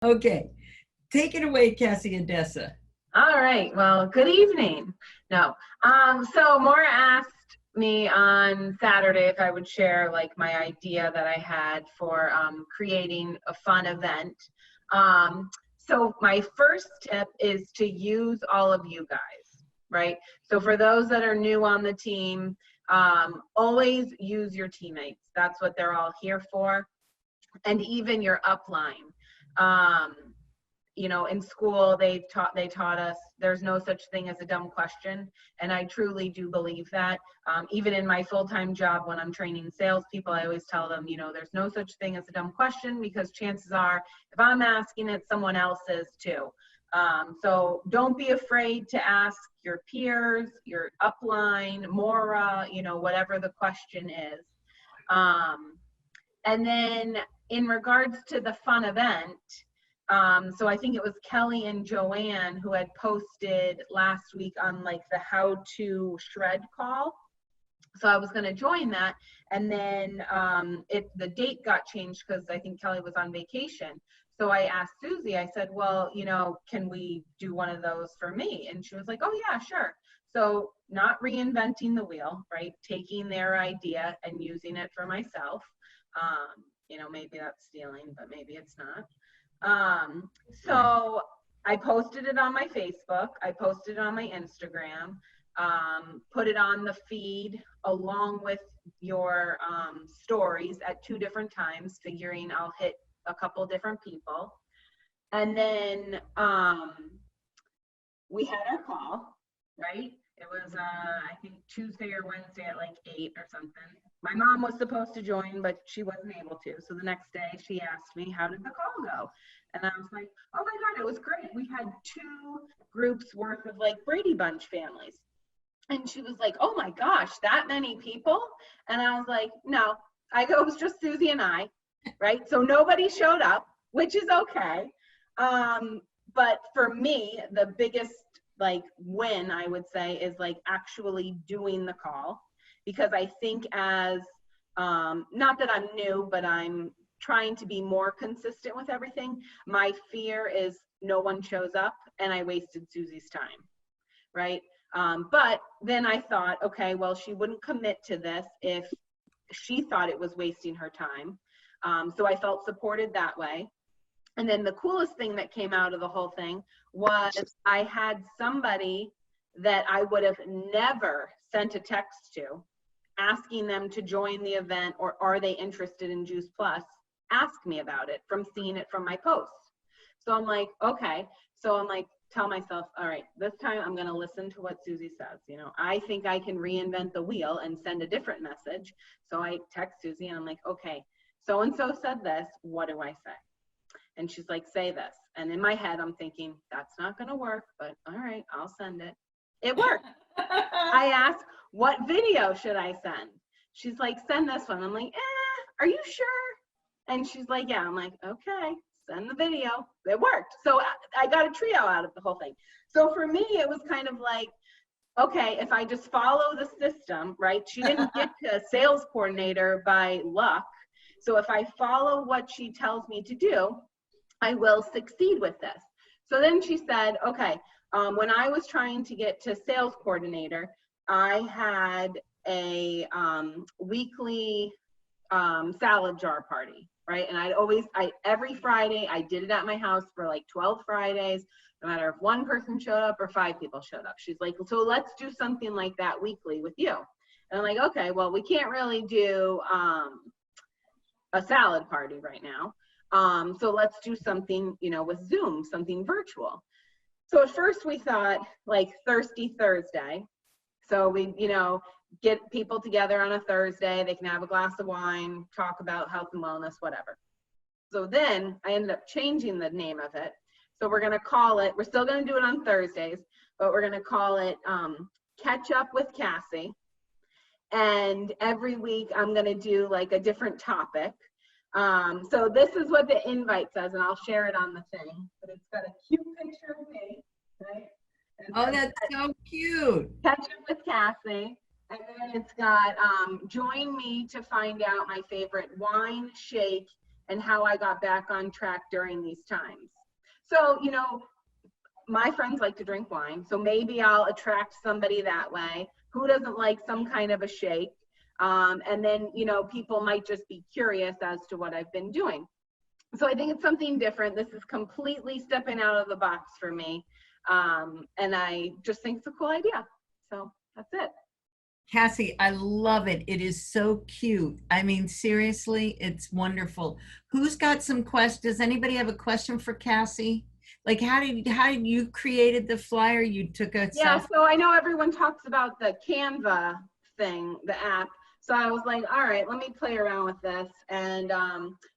Okay, take it away, Cassie Addessa. All right. Well, good evening. No. So Maura asked me on Saturday if I would share like my idea that I had for creating a fun event. So my first tip is to use all of you guys, right? So for those that are new on the team, always use your teammates. That's what they're all here for. And even your upline. You know, in school they taught us there's no such thing as a dumb question, and I truly do believe that. Even in my full-time job, when I'm training salespeople, I always tell them, you know, there's no such thing as a dumb question, because chances are, if I'm asking it, someone else is too. So don't be afraid to ask your peers, your upline, Mora, you know, whatever the question is. And then in regards to the fun event, so I think it was Kelly and Joanne who had posted last week on like the how to shred call. So I was going to join that, and then the date got changed because I think Kelly was on vacation. So I asked Susie, I said, well, you know, can we do one of those for me? And she was like, oh yeah, sure. So not reinventing the wheel, right? Taking their idea and using it for myself. You know, maybe that's stealing, but maybe it's not. So I posted it on my Facebook, I posted it on my Instagram, put it on the feed along with your stories at 2 different times, figuring I'll hit a couple different people. And then we had our call, right? It was, I think Tuesday or Wednesday at like 8 or something. My mom was supposed to join, but she wasn't able to. So the next day she asked me, how did the call go? And I was like, oh my God, it was great. We had 2 groups worth of like Brady Bunch families. And she was like, oh my gosh, that many people? And I was like, no. I go, it was just Susie and I, right? So nobody showed up, which is okay. But for me, the biggest like win, I would say, is like actually doing the call. Because I think as, not that I'm new, but I'm trying to be more consistent with everything. My fear is no one shows up and I wasted Susie's time, right? But then I thought, okay, well, she wouldn't commit to this if she thought it was wasting her time. So I felt supported that way. And then the coolest thing that came out of the whole thing was I had somebody that I would have never sent a text to asking them to join the event or are they interested in Juice Plus, ask me about it from seeing it from my posts. So I'm like, okay. So I'm like, tell myself, all right, this time I'm going to listen to what Susie says. You know, I think I can reinvent the wheel and send a different message. So I text Susie and I'm like, okay, so-and-so said this, what do I say? And she's like, say this. And in my head, I'm thinking, that's not going to work, but all right, I'll send it. It worked. I asked, what video should I send? She's like, send this one. I'm like, are you sure? And she's like, yeah. I'm like, okay, send the video. It worked. So I got a trio out of the whole thing. So for me, it was kind of like, okay, if I just follow the system, right? She didn't get to sales coordinator by luck. So if I follow what she tells me to do, I will succeed with this. So then she said, okay, when I was trying to get to sales coordinator, I had a weekly salad jar party, right? And every Friday, I did it at my house for like 12 Fridays, no matter if 1 person showed up or 5 people showed up. She's like, so let's do something like that weekly with you. And I'm like, okay, well, we can't really do a salad party right now. So let's do something, you know, with Zoom, something virtual. So at first we thought like Thirsty Thursday. So we, you know, get people together on a Thursday, they can have a glass of wine, talk about health and wellness, whatever. So then I ended up changing the name of it. So we're going to call it, we're still going to do it on Thursdays, but we're going to call it Catch Up with Cassie. And every week I'm going to do like a different topic. So this is what the invite says, and I'll share it on the thing, but it's got a cute picture of me, right? Oh, that's so cute. Catch Up with Cassie. And then it's got join me to find out my favorite wine, shake, and how I got back on track during these times. So, you know, my friends like to drink wine, so maybe I'll attract somebody that way. Who doesn't like some kind of a shake? And then, you know, people might just be curious as to what I've been doing. So I think it's something different. This is completely stepping out of the box for me. And I just think it's a cool idea. So that's it. Cassie, I love it. It is so cute. I mean, seriously, it's wonderful. Who's got some questions? Does anybody have a question for Cassie? Like, how did you created the flyer? You took a Yeah, selfie? so I know everyone talks about the Canva thing, the app. So I was like, all right, let me play around with this, and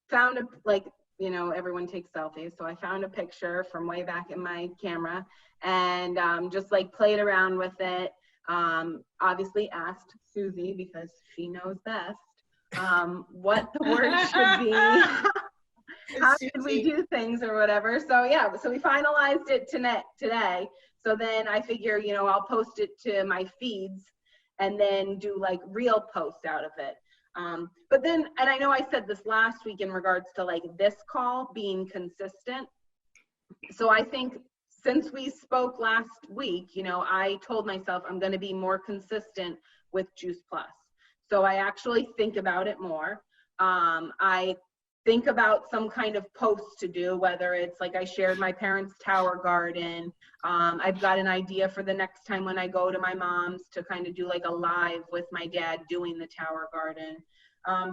found a, like, you know, everyone takes selfies. So I found a picture from way back in my camera, and just like played around with it. Obviously asked Susie, because she knows best, what the word should be. How should we do things or whatever. So yeah, so we finalized it today. So then I figure, you know, I'll post it to my feeds and then do like real posts out of it. But then, and I know I said this last week in regards to like this call being consistent. So I think since we spoke last week, you know, I told myself I'm going to be more consistent with Juice Plus. So I actually think about it more. I think about some kind of post to do, whether it's like I shared my parents' tower garden. I've got an idea for the next time when I go to my mom's to kind of do like a live with my dad doing the tower garden.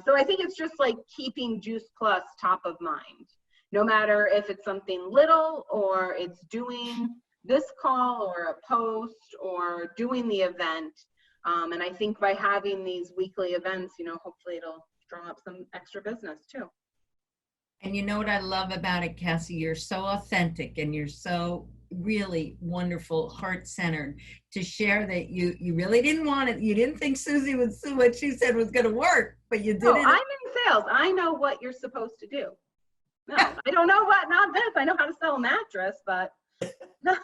So I think it's just like keeping Juice Plus top of mind, no matter if it's something little or it's doing this call or a post or doing the event. And I think by having these weekly events, you know, hopefully it'll drum up some extra business too. And you know what I love about it, Cassie? You're so authentic and you're so really wonderful, heart-centered to share that you really didn't want it. You didn't think Susie would see what she said was going to work, but you did No, it. I'm in sales. I know what you're supposed to do. No, I don't know what, not this. I know how to sell a mattress, but not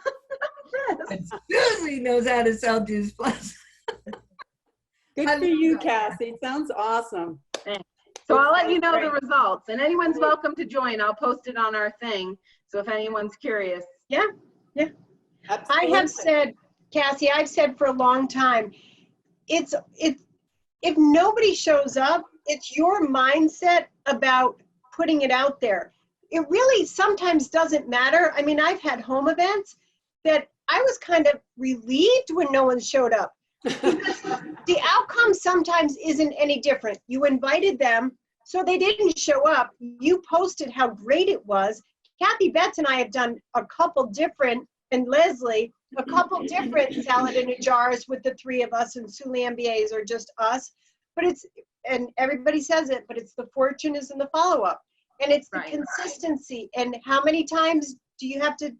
this. Susie knows how to sell Juice Plus. Good for you, Cassie. It sounds awesome. Thanks. So I'll let you know the results, and anyone's welcome to join. I'll post it on our thing. So if anyone's curious. Yeah. Absolutely. I have said, Cassie, I've said for a long time, if nobody shows up, it's your mindset about putting it out there. It really sometimes doesn't matter. I mean, I've had home events that I was kind of relieved when no one showed up. The outcome sometimes isn't any different. You invited them, so they didn't show up. You posted how great it was. Kathy Betts and I have done a couple different, and Leslie, a couple different salad in a jars with the three of us, and Sue Lambier's are just us. But it's, and everybody says it, but it's the fortune is in the follow-up. And it's the consistency. And how many times do you have to,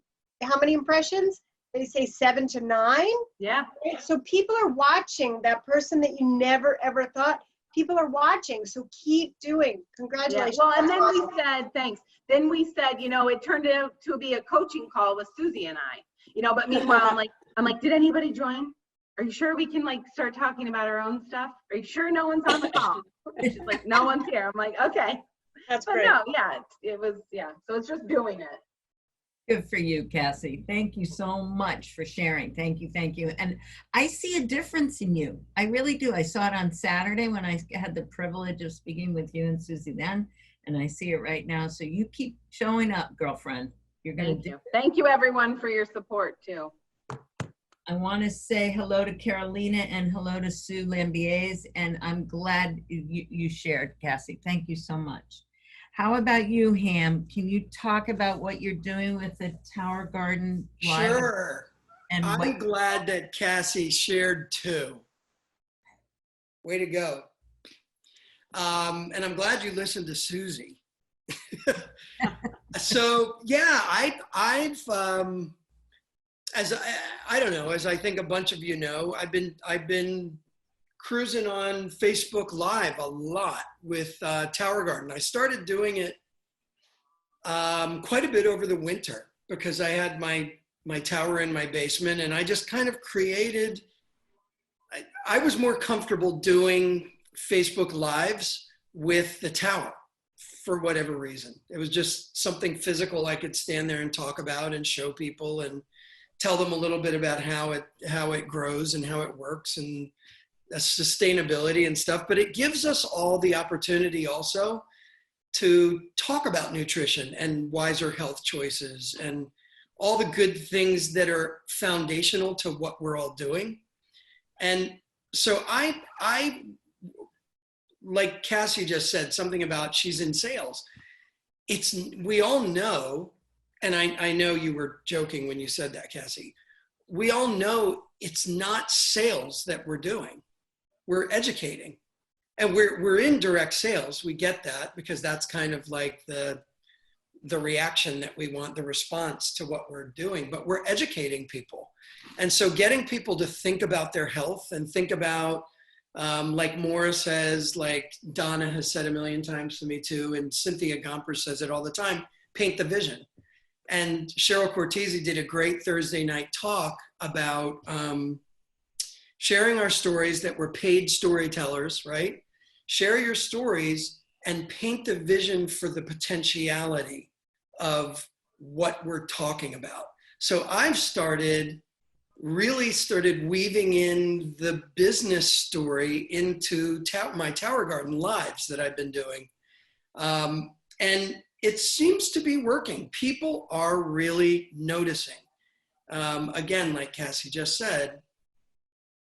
how many impressions? They say 7 to 9. Yeah. Right? So people are watching. That person that you never ever thought, people are watching. So keep doing. Congratulations. Yeah. Well, and then we said, thanks. Then we said, you know, it turned out to be a coaching call with Susie and I, you know, but meanwhile, I'm like, did anybody join? Are you sure we can like start talking about our own stuff? Are you sure no one's on the call? And she's like, no one's here. I'm like, okay. That's But great. no, yeah, it was, yeah. So it's just doing it. Good for you, Cassie. Thank you so much for sharing. Thank you. Thank you. And I see a difference in you. I really do. I saw it on Saturday when I had the privilege of speaking with you and Susie then, and I see it right now. So you keep showing up, girlfriend. You're going to do. Thank you, everyone, for your support, too. I want to say hello to Carolina and hello to Sue Lambier's, and I'm glad you shared, Cassie. Thank you so much. How about you, Ham? Can you talk about what you're doing with the Tower Garden Live? Sure. And I'm glad that Cassie shared too. Way to go. And I'm glad you listened to Susie. So yeah, I've as I don't know, as I think a bunch of you know, I've been cruising on Facebook Live a lot with Tower Garden. I started doing it quite a bit over the winter because I had my tower in my basement, and I just kind of created, I was more comfortable doing Facebook Lives with the tower for whatever reason. It was just something physical I could stand there and talk about and show people and tell them a little bit about how it grows and how it works and sustainability and stuff. But it gives us all the opportunity also to talk about nutrition and wiser health choices and all the good things that are foundational to what we're all doing. And so I like Cassie just said something about she's in sales. We all know, and I know you were joking when you said that, Cassie. We all know it's not sales that we're doing. We're educating. And we're in direct sales. We get that because that's kind of like the reaction that we want, the response to what we're doing, but we're educating people. And so getting people to think about their health and think about, like Maura says, like Donna has said a million times to me too, and Cynthia Gomper says it all the time, paint the vision. And Cheryl Cortese did a great Thursday night talk about sharing our stories, that we're paid storytellers, right? Share your stories and paint the vision for the potentiality of what we're talking about. So I've really started weaving in the business story into my Tower Garden lives that I've been doing. And it seems to be working. People are really noticing. Again, like Cassie just said,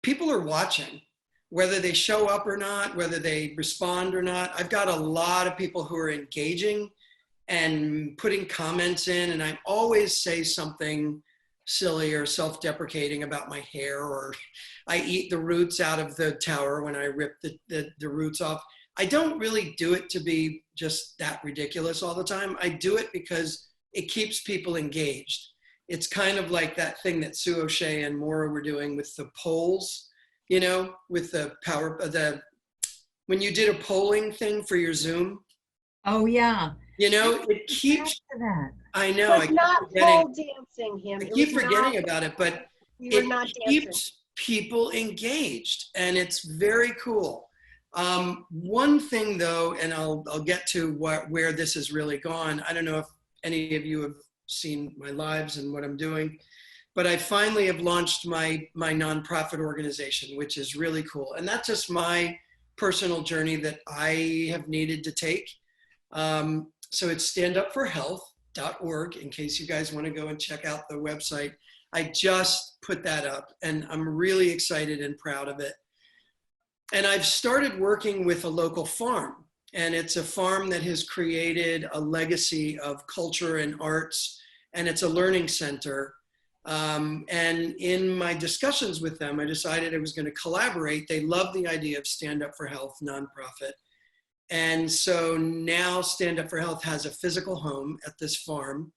people are watching, whether they show up or not, whether they respond or not. I've got a lot of people who are engaging and putting comments in, and I always say something silly or self-deprecating about my hair, or I eat the roots out of the tower when I rip the roots off. I don't really do it to be just that ridiculous all the time. I do it because it keeps people engaged. It's kind of like that thing that Sue O'Shea and Maura were doing with the polls, you know, with the when you did a polling thing for your Zoom. Oh, yeah. You know, it keeps, That. I know. It was not pole dancing him. I It keep was forgetting not- about it, but We were it not dancing. keeps people engaged, and it's very cool. One thing though, and I'll get to where this has really gone. I don't know if any of you have seen my lives and what I'm doing, but I finally have launched my nonprofit organization, which is really cool. And that's just my personal journey that I have needed to take. So it's standupforhealth.org, in case you guys want to go and check out the website. I just put that up, and I'm really excited and proud of it. And I've started working with a local farm, and it's a farm that has created a legacy of culture and arts, and it's a learning center. And in my discussions with them, I decided I was going to collaborate. They love the idea of Stand Up for Health nonprofit. And so now Stand Up for Health has a physical home at this farm.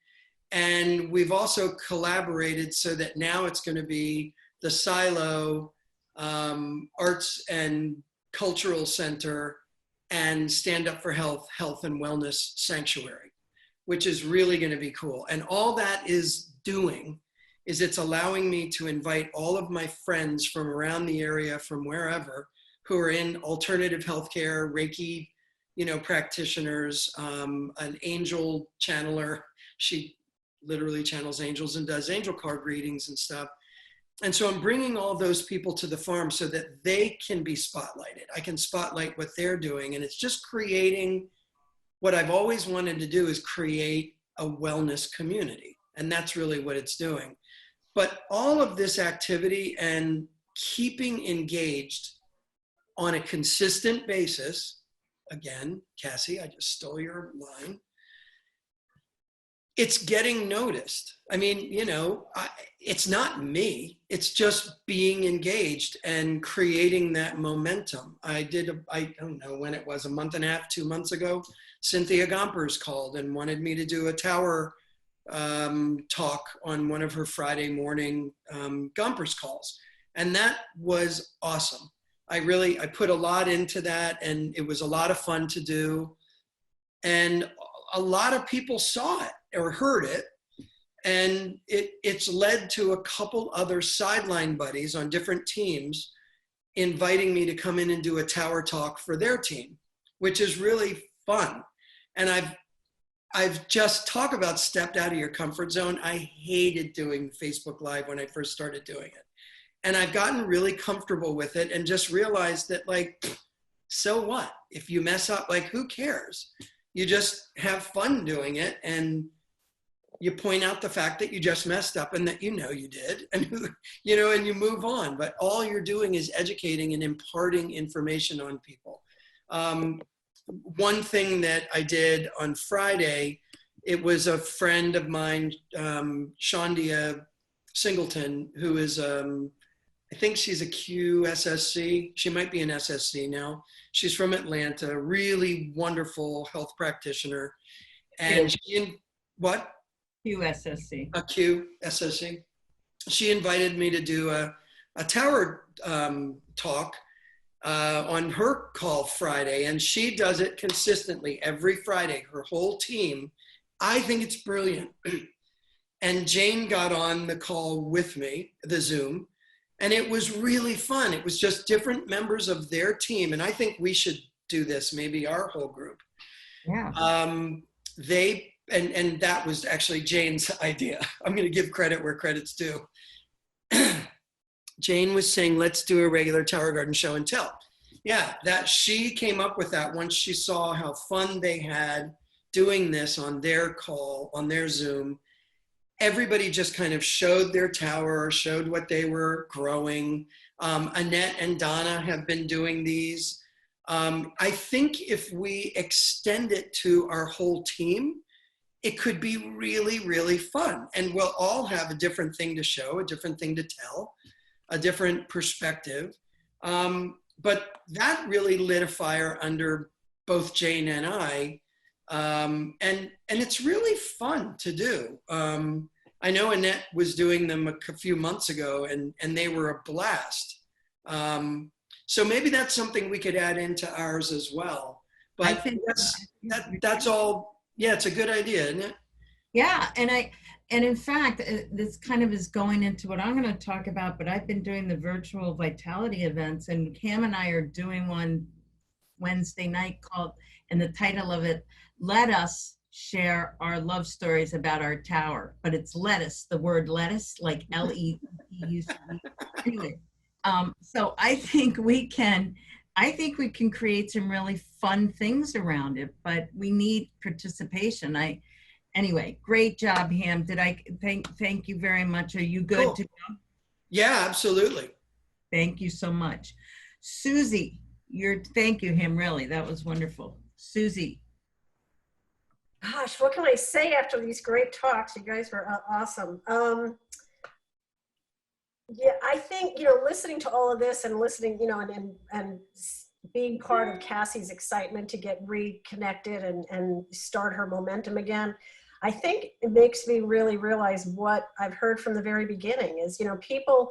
And we've also collaborated so that now it's going to be the Silo Arts and Cultural Center and Stand Up for Health, Health and Wellness Sanctuary, which is really going to be cool. And all that is doing is it's allowing me to invite all of my friends from around the area, from wherever, who are in alternative healthcare, Reiki, you know, practitioners, an angel channeler. She literally channels angels and does angel card readings and stuff. And so I'm bringing all those people to the farm so that they can be spotlighted. I can spotlight what they're doing. And it's just creating what I've always wanted to do, is create a wellness community. And that's really what it's doing. But all of this activity and keeping engaged on a consistent basis, again, Cassie, I just stole your line. It's getting noticed. I mean, you know, it's not me. It's just being engaged and creating that momentum. I don't know when it was, a month and a half, 2 months ago, Cynthia Gompers called and wanted me to do a tower talk on one of her Friday morning Gompers calls. And that was awesome. I put a lot into that, and it was a lot of fun to do. And a lot of people saw it or heard it. And it's led to a couple other sideline buddies on different teams inviting me to come in and do a tower talk for their team, which is really fun. And I've just talk about stepped out of your comfort zone. I hated doing Facebook Live when I first started doing it. And I've gotten really comfortable with it and just realized that, like, so what? If you mess up, like, who cares? You just have fun doing it, and you point out the fact that you just messed up and that you did, and and you move on. But all you're doing is educating and imparting information on people. One thing that I did on Friday, it was a friend of mine, Shondia Singleton, who is I think she's a QSSC. She might be an SSC now. She's from Atlanta, really wonderful health practitioner. And what? QSSC. A QSSC. She invited me to do a tower talk on her call Friday, and she does it consistently every Friday, her whole team. I think it's brilliant. And Jane got on the call with me, the Zoom, and it was really fun. It was just different members of their team, and I think we should do this, maybe our whole group. Yeah. And that was actually Jane's idea. I'm going to give credit where credit's due. Jane was saying, let's do a regular Tower Garden show and tell. Yeah, that she came up with that once she saw how fun they had doing this on their call, on their Zoom. Everybody just kind of showed their tower, showed what they were growing. Annette and Donna have been doing these. I think if we extend it to our whole team, it could be really, really fun. And we'll all have a different thing to show, a different thing to tell, a different perspective. But that really lit a fire under both Jane and I. And it's really fun to do. I know Annette was doing them a few months ago, and they were a blast. So maybe that's something we could add into ours as well. But I think that's all. Yeah, it's a good idea, isn't it? Yeah, and in fact, this kind of is going into what I'm going to talk about, but I've been doing the virtual vitality events, and Cam and I are doing one Wednesday night called, and the title of it, Let Us Share Our Love Stories About Our Tower. But it's lettuce, the word lettuce, like L-E-U-C. Anyway, so I think we can create some really fun things around it, but we need participation. Anyway, great job, Ham. Did I thank you very much? Are you good Cool. to go? Yeah, absolutely. Thank you so much. Susie, thank you, Ham, really. That was wonderful. Susie. Gosh, what can I say after these great talks? You guys were awesome. Yeah, I think, listening to all of this and listening, and being part of Cassie's excitement to get reconnected and start her momentum again, I think it makes me really realize what I've heard from the very beginning is, people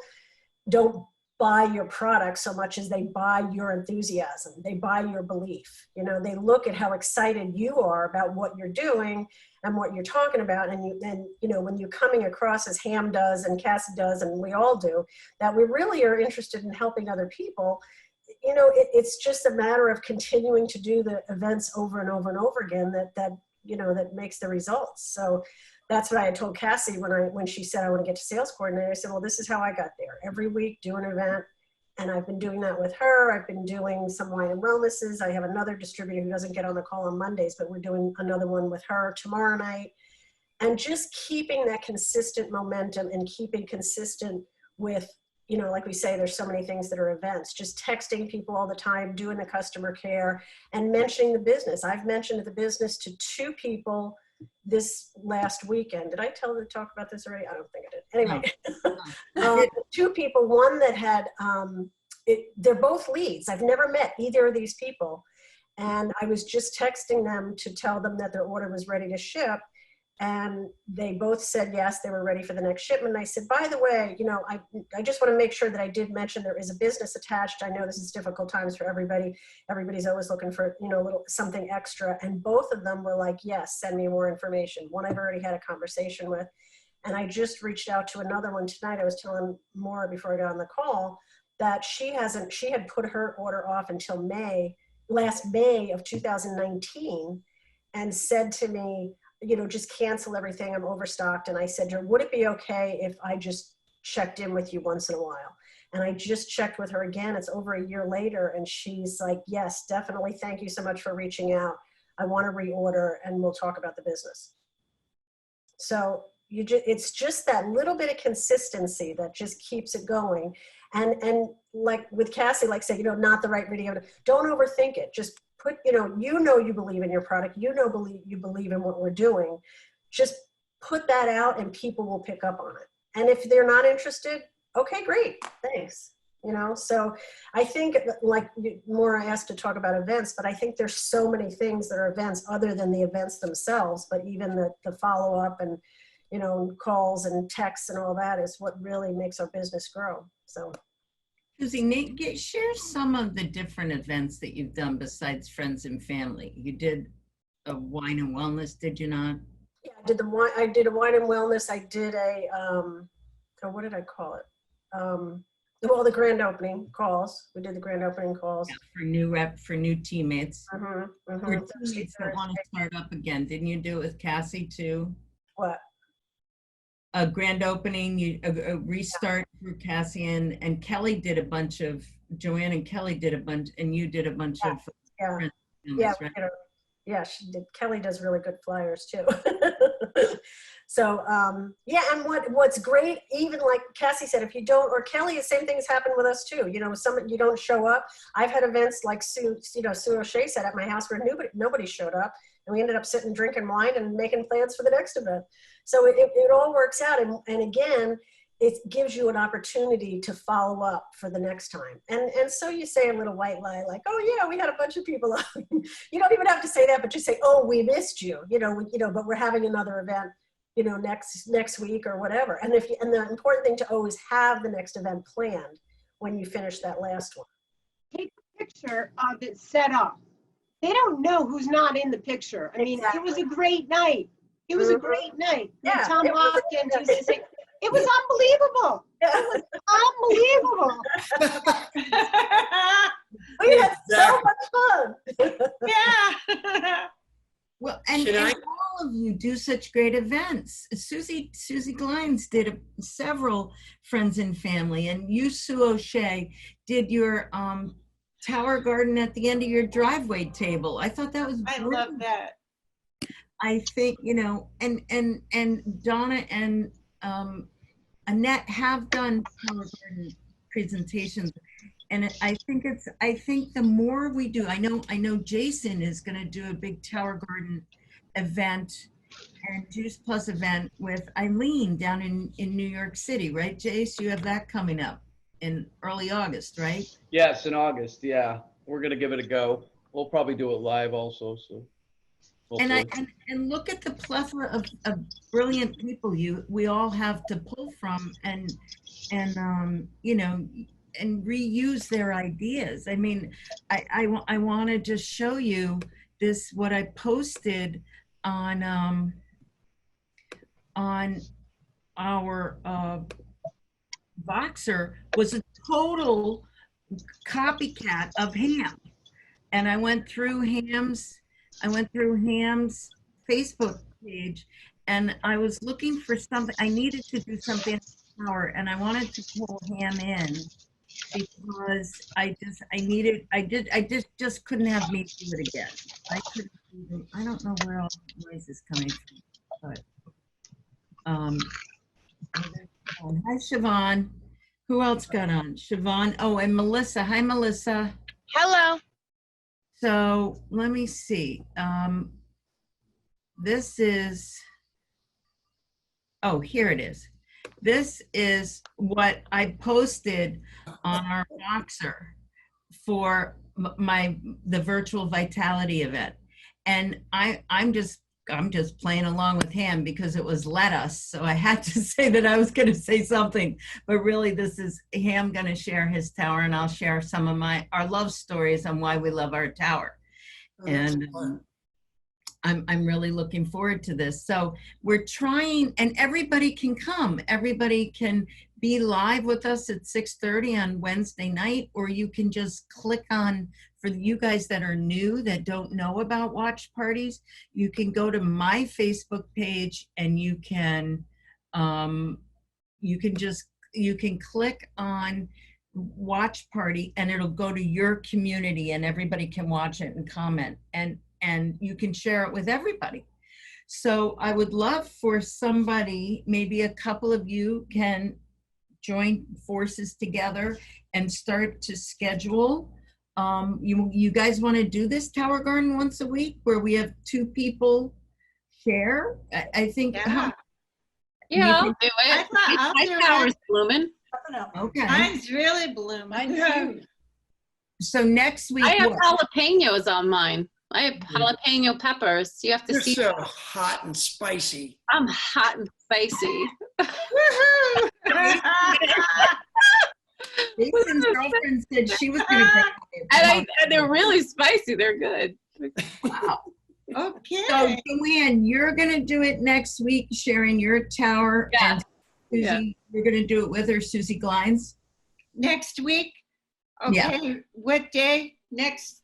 don't buy your product so much as they buy your enthusiasm. They buy your belief. They look at how excited you are about what you're doing and what you're talking about. And when you're coming across as Ham does and Cassie does, and we all do, that we really are interested in helping other people. It's just a matter of continuing to do the events over and over and over again that makes the results. So that's what I had told Cassie when she said, I want to get to sales coordinator. I said, well, this is how I got there. Every week do an event. And I've been doing that with her. I've been doing some wine and wellnesses. I have another distributor who doesn't get on the call on Mondays, but we're doing another one with her tomorrow night. And just keeping that consistent momentum and keeping consistent with, like we say, there's so many things that are events, just texting people all the time, doing the customer care and mentioning the business. I've mentioned the business to 2 people this last weekend. Did I talk about this already? I don't think I did. Anyway, 2 people, one that had, they're both leads. I've never met either of these people. And I was just texting them to tell them that their order was ready to ship. And they both said, yes, they were ready for the next shipment. And I said, by the way, I just want to make sure that I did mention there is a business attached. I know this is difficult times for everybody. Everybody's always looking for, something extra. And both of them were like, yes, send me more information. One I've already had a conversation with. And I just reached out to another one tonight. I was telling Maura before I got on the call that she had put her order off until last May of 2019. and said to me, you know, just cancel everything. I'm overstocked. And I said to her, would it be okay if I just checked in with you once in a while? And I just checked with her again. It's over a year later. And she's like, yes, definitely. Thank you so much for reaching out. I want to reorder and we'll talk about the business. So it's just that little bit of consistency that just keeps it going. And like with Cassie, like say, you know, not the right video. Don't overthink it. Just put, you know, you believe in your product, you believe in what we're doing. Just put that out and people will pick up on it. And if they're not interested, okay, great, thanks. You know, so I think like Maura asked to talk about events, but I think there's so many things that are events other than the events themselves, but even the follow-up and, you know, calls and texts and all that is what really makes our business grow. So. Susie, Nate, share some of the different events that you've done besides friends and family. You did a wine and wellness, did you not? Yeah, I did a wine and wellness. I did a, what did I call it? Well, the grand opening calls. We did the grand opening calls. Yeah, for new teammates. Mm-hmm, mm-hmm. For teammates that want to start up again. Didn't you do it with Cassie too? What? A grand opening, a restart for Cassie and Kelly did a bunch of, Joanne and Kelly did a bunch, and you did a bunch of. Yeah, friends, yeah, right? yeah, she did. Kelly does really good flyers too. So yeah, and what's great, even like Cassie said, if you don't, or Kelly, the same thing has happened with us too. You know, you don't show up. I've had events like Sue O'Shea said at my house where nobody showed up, and we ended up sitting drinking wine and making plans for the next event. So it all works out, and again, it gives you an opportunity to follow up for the next time. And so you say a little white lie like, oh yeah, we had a bunch of people up. You don't even have to say that, but just say, oh, we missed you, but we're having another event, next week or whatever. And the important thing to always have the next event planned when you finish that last one. Take a picture of it set up. They don't know who's not in the picture. I mean, Exactly. It was a great night. It was a great night. Yeah, Tom it was- Hopkins used to say, it was unbelievable. It was unbelievable. We had so much fun. Yeah. Well, and all of you do such great events. Susie Glines did several friends and family, and you, Sue O'Shea, did your tower garden at the end of your driveway table. I thought that was brilliant. I love that. I think, and Donna and Annette have done tower garden presentations. And I think the more we do, I know Jason is going to do a big tower garden event and Juice Plus event with Eileen down in New York City, right, Jace? You have that coming up in early August, right? Yes, in August. Yeah, we're going to give it a go. We'll probably do it live also. So. And look at the plethora of brilliant people we all have to pull from and reuse their ideas. I mean, I want to just show you this, what I posted on our Voxer was a total copycat of Ham. And I went through Ham's Facebook page and I was looking for something. I needed to do something and I wanted to pull Ham in because I just couldn't have me do it again. I don't know where all the noise is coming from, but hi Siobhan. Who else got on? Siobhan. Oh, and Melissa. Hi Melissa. Hello. So let me see. This is, oh, here it is. This is what I posted on our Voxer for the virtual vitality event. And I'm just playing along with him because it was let us. So I had to say that I was going to say something, but really this is him going to share his tower and I'll share some of our love stories on why we love our tower. I'm really looking forward to this. So we're trying, and everybody can come. Everybody can be live with us at 6:30 on Wednesday night, or you can just click on, for you guys that are new, that don't know about watch parties, you can go to my Facebook page and you can click on watch party and it'll go to your community and everybody can watch it and comment, and you can share it with everybody. So I would love for somebody, maybe a couple of you can join forces together and start to schedule. You guys want to do this Tower Garden once a week where we have 2 people share? I think. Yeah. Yeah, I'll You do it. I'll My do tower's it. blooming. Okay. Mine's really blooming. Mine too. So next week, I have what? jalapenos on mine. I have jalapeno peppers. You have to You're see. so hot and spicy. I'm hot and spicy. Jason's girlfriend said she was going to bring And they're really spicy. They're good. Wow. Okay. So Joanne, you're going to do it next week, sharing your tower. Yeah. And Susie, you're going to do it with her, Susie Glines. Next week? Yeah. Okay, what day? Next,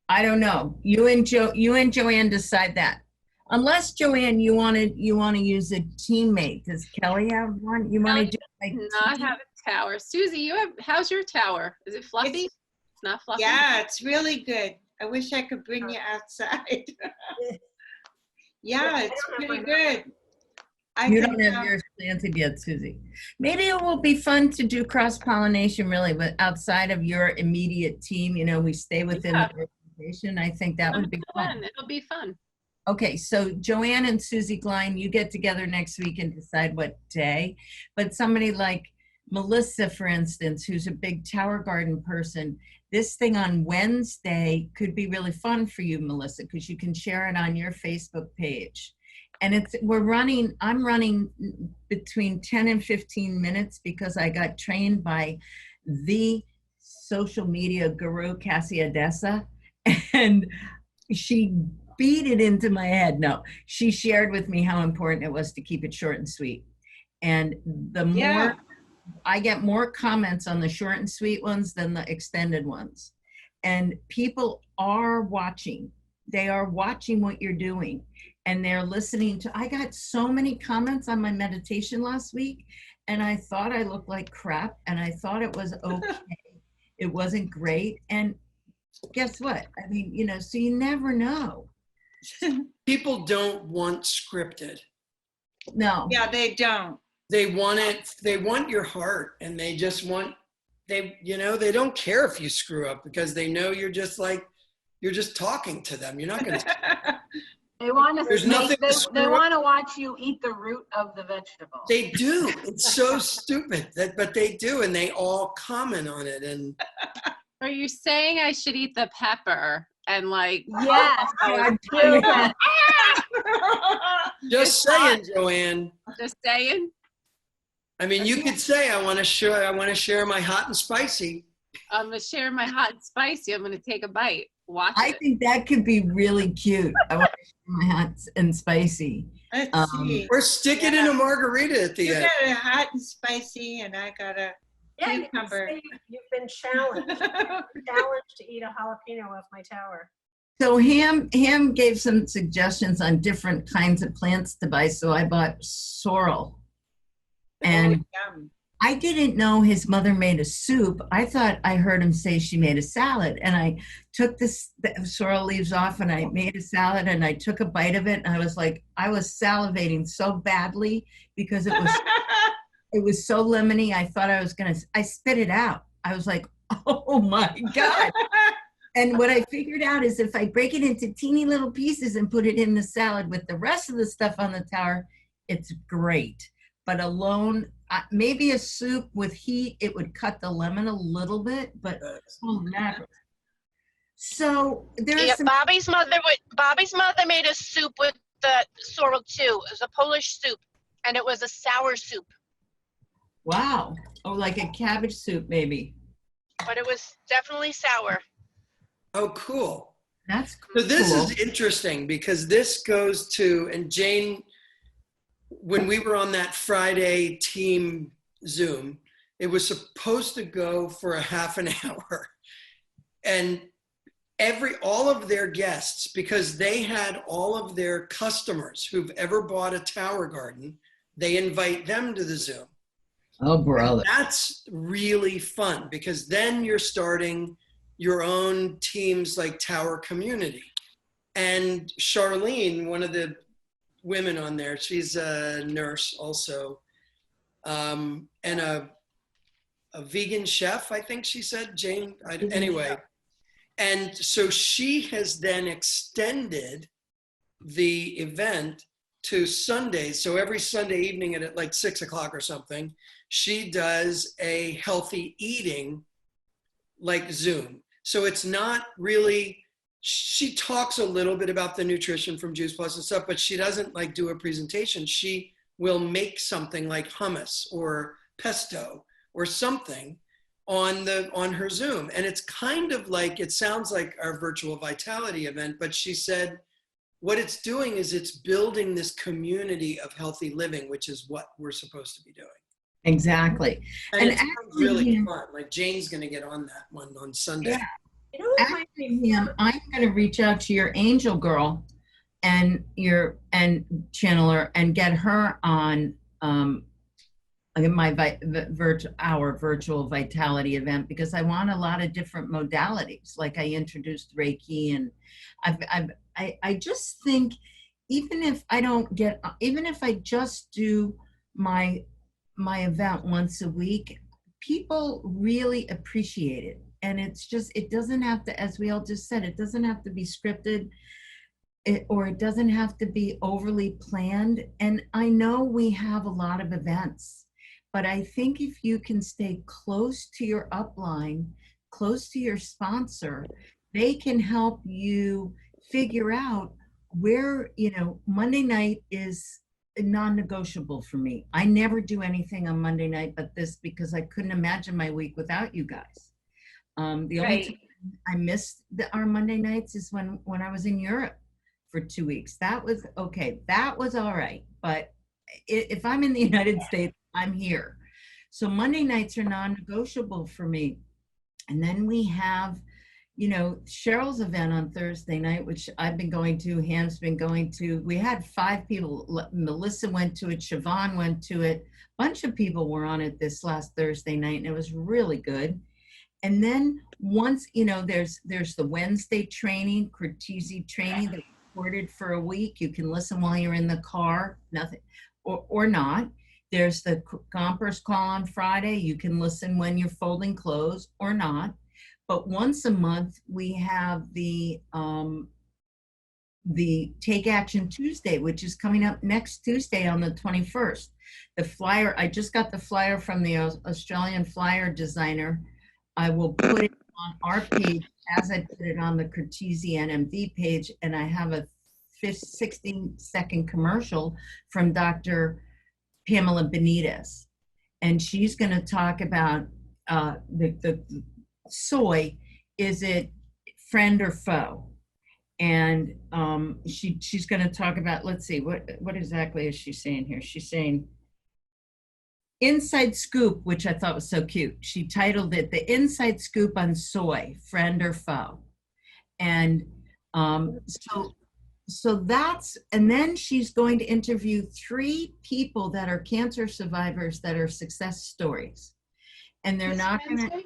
I don't know. You and Joanne decide that. Unless Joanne, you want to use a teammate. Does Kelly have one? You want to do like Not have a tower. Susie, how's your tower? Is it fluffy? It's not fluffy? yeah, it's really good. I wish I could bring you outside. Yeah, it's pretty good. You don't have yours planted yet, Susie. Maybe it will be fun to do cross-pollination really, but outside of your immediate team, we stay within the organization. I think that would be fun. It'll be fun. Okay, so Joanne and Susie Glein, you get together next week and decide what day. But somebody like Melissa, for instance, who's a big Tower Garden person, this thing on Wednesday could be really fun for you, Melissa, because you can share it on your Facebook page. And I'm running between 10 and 15 minutes because I got trained by the social media guru, Cassie Addessa, and she beat it into my head. No, she shared with me how important it was to keep it short and sweet. And the more I get more comments on the short and sweet ones than the extended ones. And people are watching. They are watching what you're doing. And they're listening to, I got so many comments on my meditation last week, and I thought I looked like crap, and I thought it was okay. It wasn't great. And guess what? I mean, so you never know. People don't want scripted. No. Yeah, they don't. They want your heart, and they just want, they don't care if you screw up because they know you're just talking to them. You're not going to. They want There's nothing to they screw want to watch you eat the root of the vegetable. They do. It's so stupid but they do, and they all comment on it. And Are you saying I should eat the pepper and Yes, I do that. just saying, Joanne. Just saying? I mean, you could say, I want to share my hot and spicy. I'm going to share my hot and spicy. I'm going to take a bite. Watch I it. think that could be really cute. I want to share my hot and spicy. Let's see. Or stick it in a margarita at the You end. got a hot and spicy, and I got a Yeah, you can cucumber. say you've been challenged. Challenged to eat a jalapeno off my tower. So Ham gave some suggestions on different kinds of plants to buy. So I bought sorrel. And Yum. I didn't know his mother made a soup. I thought I heard him say she made a salad. And I took the sorrel leaves off and I made a salad and I took a bite of it. And I was salivating so badly because it was so lemony. I thought I spit it out. I was like, oh my God. And what I figured out is if I break it into teeny little pieces and put it in the salad with the rest of the stuff on the tower, it's great. But alone, maybe a soup with heat, it would cut the lemon a little bit, but oh, never. So there's Bobby's mother made a soup with the sorrel too. It was a Polish soup, and it was a sour soup. Wow. Oh, like a cabbage soup, maybe. But it was definitely sour. Oh, cool. That's So this cool. is interesting because this goes to, and Jane, when we were on that Friday team Zoom, it was supposed to go for a half an hour. And all of their guests, because they had all of their customers who've ever bought a tower garden, they invite them to the Zoom. Oh, brother. And that's really fun because then you're starting your own teams like Tower Community. And Charlene, one of the women on there, she's a nurse also, and a vegan chef, I think she said, Jane, anyway. And so she has then extended the event to Sundays. So every Sunday evening at like 6 o'clock or something, she does a healthy eating like Zoom. So it's not really, she talks a little bit about the nutrition from Juice Plus and stuff, but she doesn't like do a presentation. She will make something like hummus or pesto or something on her Zoom. And it's kind of like, it sounds like our virtual vitality event, but she said, what it's doing is it's building this community of healthy living, which is what we're supposed to be doing. Exactly. And it sounds really fun. Like Jane's going to get on that one on Sunday. Yeah. You know, actually, I'm going to reach out to your angel girl and channeler and get her on our virtual vitality event, because I want a lot of different modalities. Like I introduced Reiki, and I just think even if I just do my event once a week, people really appreciate it. And it doesn't have to, as we all just said, it doesn't have to be scripted, or it doesn't have to be overly planned. And I know we have a lot of events, but I think if you can stay close to your upline, close to your sponsor, they can help you figure out where, Monday night is non-negotiable for me. I never do anything on Monday night but this, because I couldn't imagine my week without you guys. The only time I missed our Monday nights is when I was in Europe for 2 weeks. That was okay. That was all right. But if I'm in the United States, I'm here. So Monday nights are non-negotiable for me. And then we have, Cheryl's event on Thursday night, which I've been going to, Ham's been going to. We had 5 people. Melissa went to it. Siobhan went to it. A bunch of people were on it this last Thursday night, and it was really good. And then once, there's the Wednesday training, Cortese training that's recorded for a week. You can listen while you're in the car, nothing, or not. There's the Gompers call on Friday. You can listen when you're folding clothes or not. But once a month, we have the Take Action Tuesday, which is coming up next Tuesday on the 21st. The flyer, I just got the flyer from the Australian flyer designer. I will put it on our page as I put it on the Cortese NMD page, and I have a 16-second commercial from Dr. Pamela Benitez, and she's going to talk about the soy. Is it friend or foe? And she's going to talk about, let's see, what exactly is she saying here? She's saying Inside Scoop, which I thought was so cute. She titled it The Inside Scoop on Soy, Friend or Foe. And so that's, and then she's going to interview 3 people that are cancer survivors that are success stories. And they're not going to,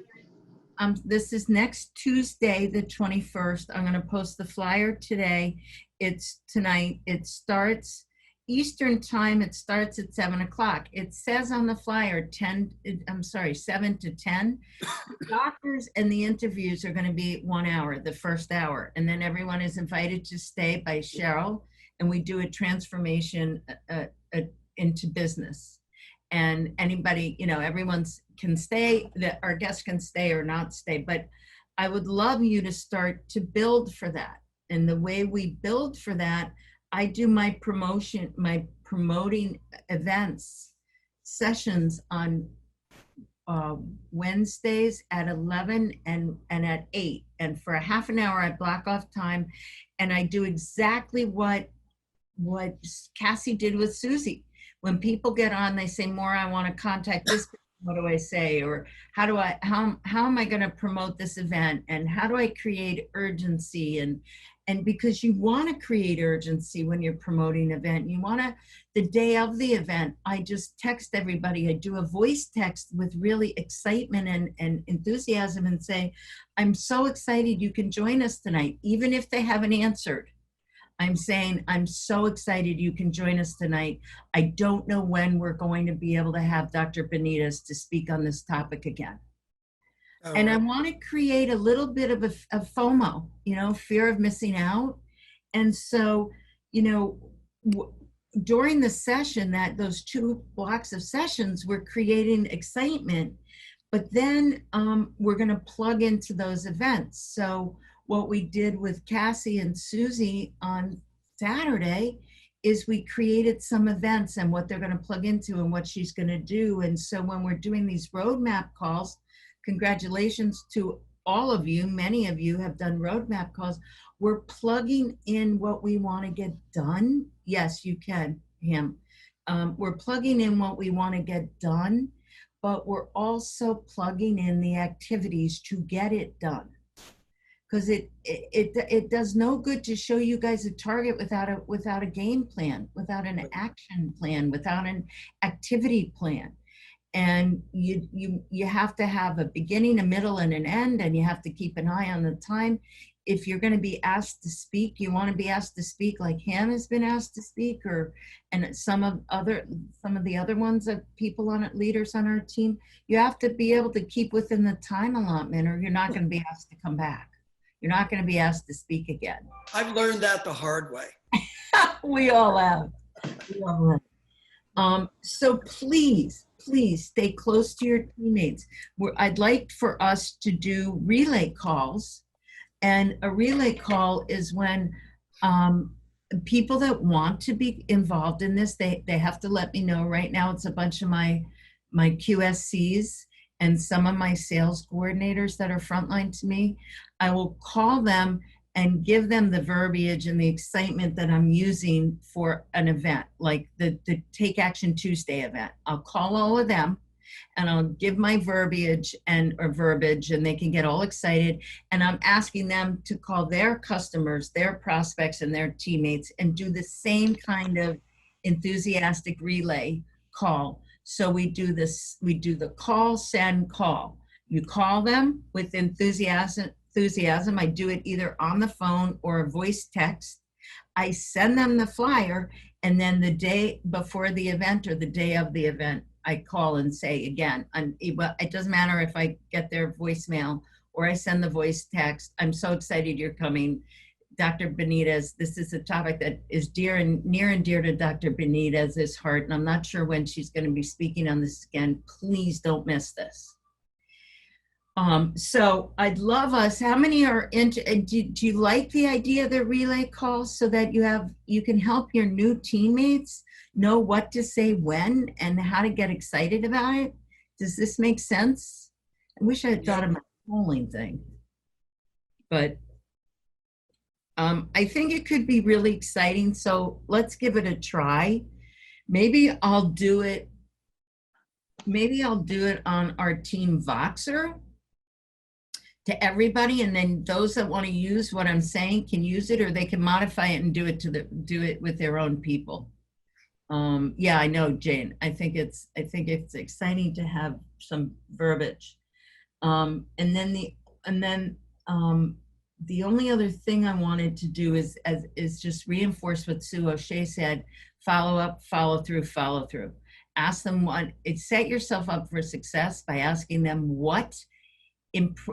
this is next Tuesday, the 21st. I'm going to post the flyer today. It's tonight. It starts Eastern time. It starts at 7 o'clock. It says on the flyer 7 to 10. The doctors and the interviews are going to be 1 hour, the first hour. And then everyone is invited to stay by Cheryl. And we do a transformation into business. And anybody, everyone can stay, our guests can stay or not stay. But I would love you to start to build for that. And the way we build for that, I do my promoting events, sessions on Wednesdays at 11 and at 8. And for a half an hour, I block off time and I do exactly what Cassie did with Susie. When people get on, they say, Maura, I want to contact this person. What do I say? Or how am I going to promote this event? And how do I create urgency? And because you want to create urgency when you're promoting an event, you want to, the day of the event, I just text everybody. I do a voice text with really excitement and enthusiasm and say, I'm so excited you can join us tonight, even if they haven't answered. I'm saying, I'm so excited you can join us tonight. I don't know when we're going to be able to have Dr. Benitez to speak on this topic again. Oh, And I want to create a little bit of a FOMO, fear of missing out. And so, during the session, those 2 blocks of sessions, we're creating excitement, but then we're going to plug into those events. So what we did with Cassie and Susie on Saturday is we created some events and what they're going to plug into and what she's going to do. And so when we're doing these roadmap calls, congratulations to all of you. Many of you have done roadmap calls. We're plugging in what we want to get done. Yes, you can, Ham. We're plugging in what we want to get done, but we're also plugging in the activities to get it done. Because it does no good to show you guys a target without a game plan, without an action plan, without an activity plan. And you have to have a beginning, a middle, and an end, and you have to keep an eye on the time. If you're going to be asked to speak, you want to be asked to speak like Ham has been asked to speak, and some of the other ones of people on it, leaders on our team. You have to be able to keep within the time allotment, or you're not going to be asked to come back. You're not going to be asked to speak again. I've learned that the hard way. We all have. So please stay close to your teammates. I'd like for us to do relay calls. And a relay call is when people that want to be involved in this, they have to let me know. Right now, it's a bunch of my QSCs and some of my sales coordinators that are frontline to me. I will call them and give them the verbiage and the excitement that I'm using for an event, like the Take Action Tuesday event. I'll call all of them and I'll give my verbiage and they can get all excited. And I'm asking them to call their customers, their prospects, and their teammates and do the same kind of enthusiastic relay call. So we do the call, send, call. You call them with enthusiasm. I do it either on the phone or a voice text. I send them the flyer, and then the day before the event or the day of the event, I call and say again, it doesn't matter if I get their voicemail or I send the voice text. I'm so excited you're coming. Dr. Benitez, this is a topic that is near and dear to Dr. Benitez's heart, and I'm not sure when she's going to be speaking on this again. Please don't miss this. So I'd love us, how many are into, do you like the idea of the relay calls so that you can help your new teammates know what to say when and how to get excited about it? Does this make sense? I wish I had thought of my polling thing, but I think it could be really exciting. So let's give it a try. Maybe I'll do it on our team Voxer to everybody, and then those that want to use what I'm saying can use it, or they can modify it and do it with their own people. Yeah, I know, Jane. I think it's exciting to have some verbiage. And then the only other thing I wanted to do is just reinforce what Sue O'Shea said: follow up, follow through, follow through. Ask them set yourself up for success by asking them what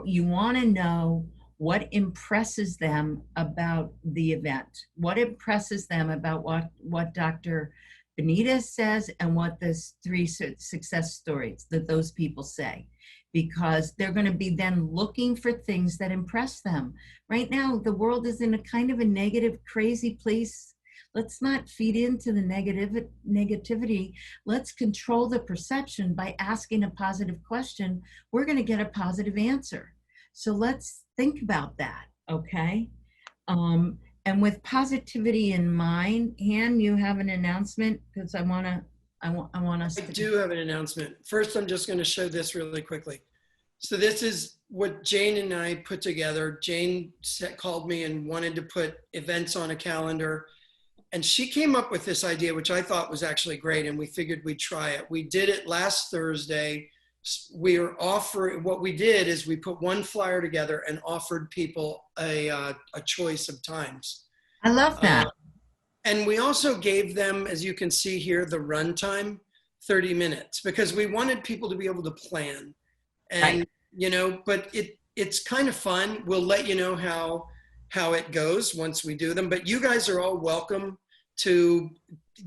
you want to know, what impresses them about the event, what impresses them about what Dr. Benitez says, and what the 3 success stories that those people say, because they're going to be then looking for things that impress them. Right now, the world is in a kind of a negative, crazy place. Let's not feed into the negativity. Let's control the perception by asking a positive question. We're going to get a positive answer. So let's think about that, okay? And with positivity in mind, Han, you have an announcement because I want us I to. do have an announcement. First, I'm just going to show this really quickly. So this is what Jane and I put together. Jane called me and wanted to put events on a calendar. And she came up with this idea, which I thought was actually great. And we figured we'd try it. We did it last Thursday. We are offering, what we did is we put one flyer together and offered people a choice of times. I love that. And we also gave them, as you can see here, the run time, 30 minutes, because we wanted people to be able to plan. And, Right. you know, but it's kind of fun. We'll let you know how it goes once we do them. But you guys are all welcome to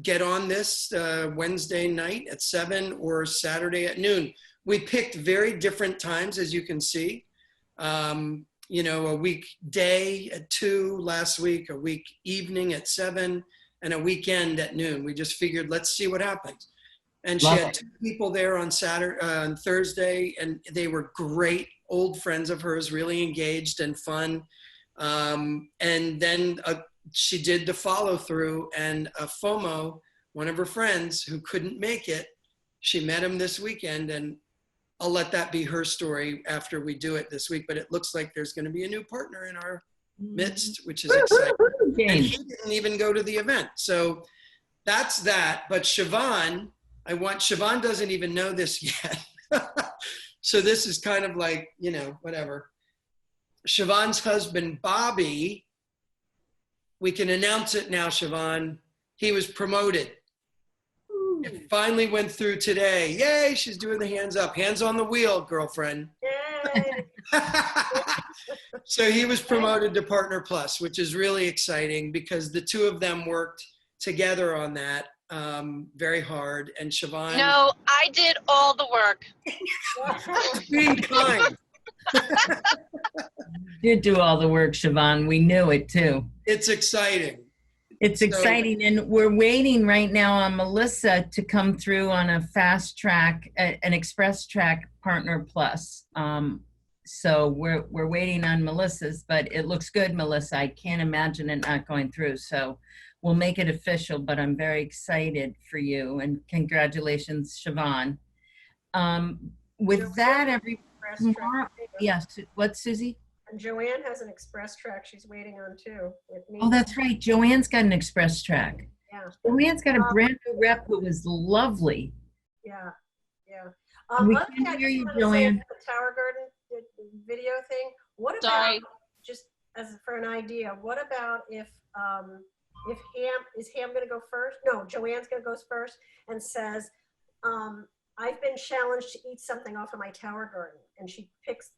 get on this Wednesday night at 7 or Saturday at noon. We picked very different times, as you can see. You know, a weekday at 2 last week, a week evening at 7, and a weekend at noon. We just figured, let's see what happens. And she had 2 people there on Thursday, and they were great old friends of hers, really engaged and fun. And then she did the follow through, and FOMO, one of her friends who couldn't make it, she met him this weekend, and I'll let that be her story after we do it this week. But it looks like there's going to be a new partner in our midst, which is exciting. And he didn't even go to the event. So that's that. But Siobhan, Siobhan doesn't even know this yet. So this is kind of like, you know, whatever. Siobhan's husband, Bobby, we can announce it now, Siobhan. He was promoted. It finally went through today. Yay, she's doing the hands up. Hands on the wheel, girlfriend. Yay. So he was promoted to Partner Plus, which is really exciting because the two of them worked together on that very hard. And Siobhan. No, I did all the work. Being kind. You did do all the work, Siobhan. We knew it too. It's exciting. It's exciting, and we're waiting right now on Melissa to come through on a fast track, an express track Partner Plus. So we're waiting on Melissa's, but it looks good, Melissa. I can't imagine it not going through. So we'll make it official, but I'm very excited for you, and congratulations, Siobhan. With that, tomorrow, yes, what, Susie? And Joanne has an express track she's waiting on too with me. Oh, that's right. Joanne's got an express track. Yeah. Joanne's got a brand new rep who is lovely. Yeah, yeah. We Other can thing I hear just you, wanna say Joanne. about the Tower Garden video thing. What about, Sorry. just as for an idea, what about if Ham gonna go first? No, Joanne's gonna go first and says, I've been challenged to eat something off of my tower garden. And she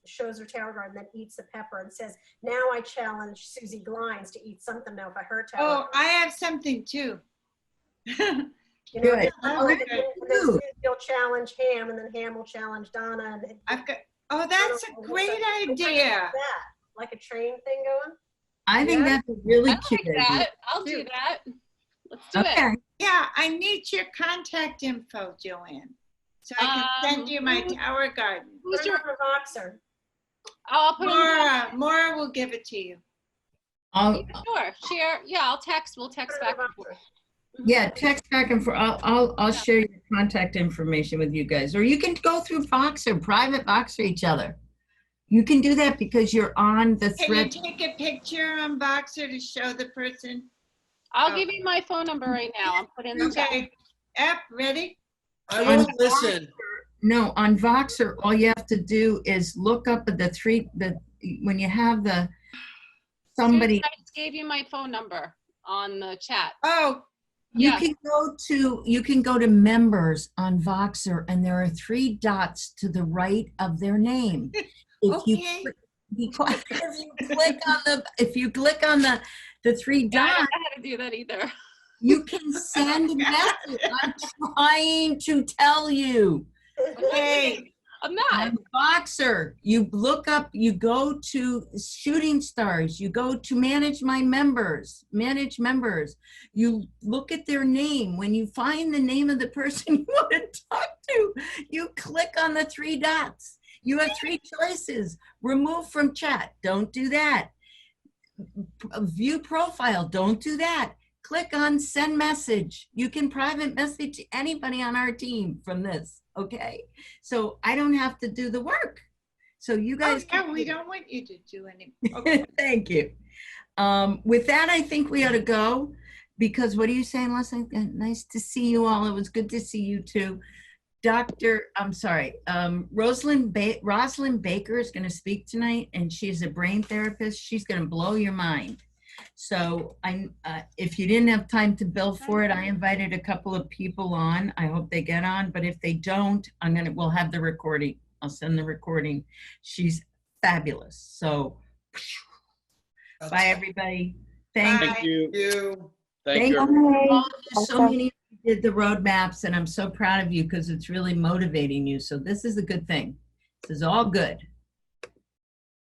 shows her tower garden, then eats the pepper and says, now I challenge Susie Glines to eat something off of her tower Oh, garden. I have something too. You know, Good. and then Good. Susie will challenge Ham, and then Ham will challenge Donna. And Oh, that's a great idea. Like a train thing going. I think Yeah. that's a really I cute like idea. that. I'll do that. Let's do Okay. it. Yeah, I need your contact info, Joanne, so I can send you my tower garden. Who's Put your? it on a Voxer. I'll put on. Maura will give it to you. Sure. Share. Yeah, I'll text. We'll text Put it back on and forth. Yeah, text back and forth. I'll share your contact information with you guys, or you can go through Voxer, private Voxer each other. You can do that because you're on the Can you thread. take a picture on Boxer to show the person? I'll give you my phone number right now. I'll put in the chat. Okay, app ready? I won't listen. No, on Voxer, all you have to do is look up at when you have somebody. Susan, I just gave you my phone number on the chat. Oh, You Yeah. can go to members on Voxer, and there are 3 dots to the right of their name. If you okay. if you click on the 3 Yeah, I dots, don't know how to do that either. you can send a message. I'm trying to tell you. Okay. I'm not. I'm a boxer. You look up, you go to Shooting Stars, you go to manage members. You look at their name. When you find the name of the person you want to talk to, you click on the 3 dots. You have 3 choices. Remove from chat. Don't do that. View profile. Don't do that. Click on send message. You can private message anybody on our team from this, okay? So I don't have to do the work. So you guys No, we don't want you to do any. Okay. Thank you. With that, I think we ought to go because what are you saying, Leslie? Nice to see you all. It was good to see you too. Rosalind Baker is going to speak tonight, and she's a brain therapist. She's going to blow your mind. So if you didn't have time to bill for it, I invited a couple of people on. I hope they get on, but if they don't, we'll have the recording. I'll send the recording. She's fabulous. So bye everybody. Thank you. Thank you. All of you. So many of you did the roadmaps, and I'm so proud of you because it's really motivating you. So this is a good thing. This is all good.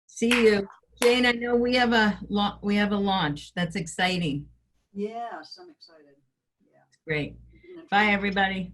See you. Jane, I know we have a launch. That's exciting. Yes, I'm excited. Yeah. Great. Bye, everybody.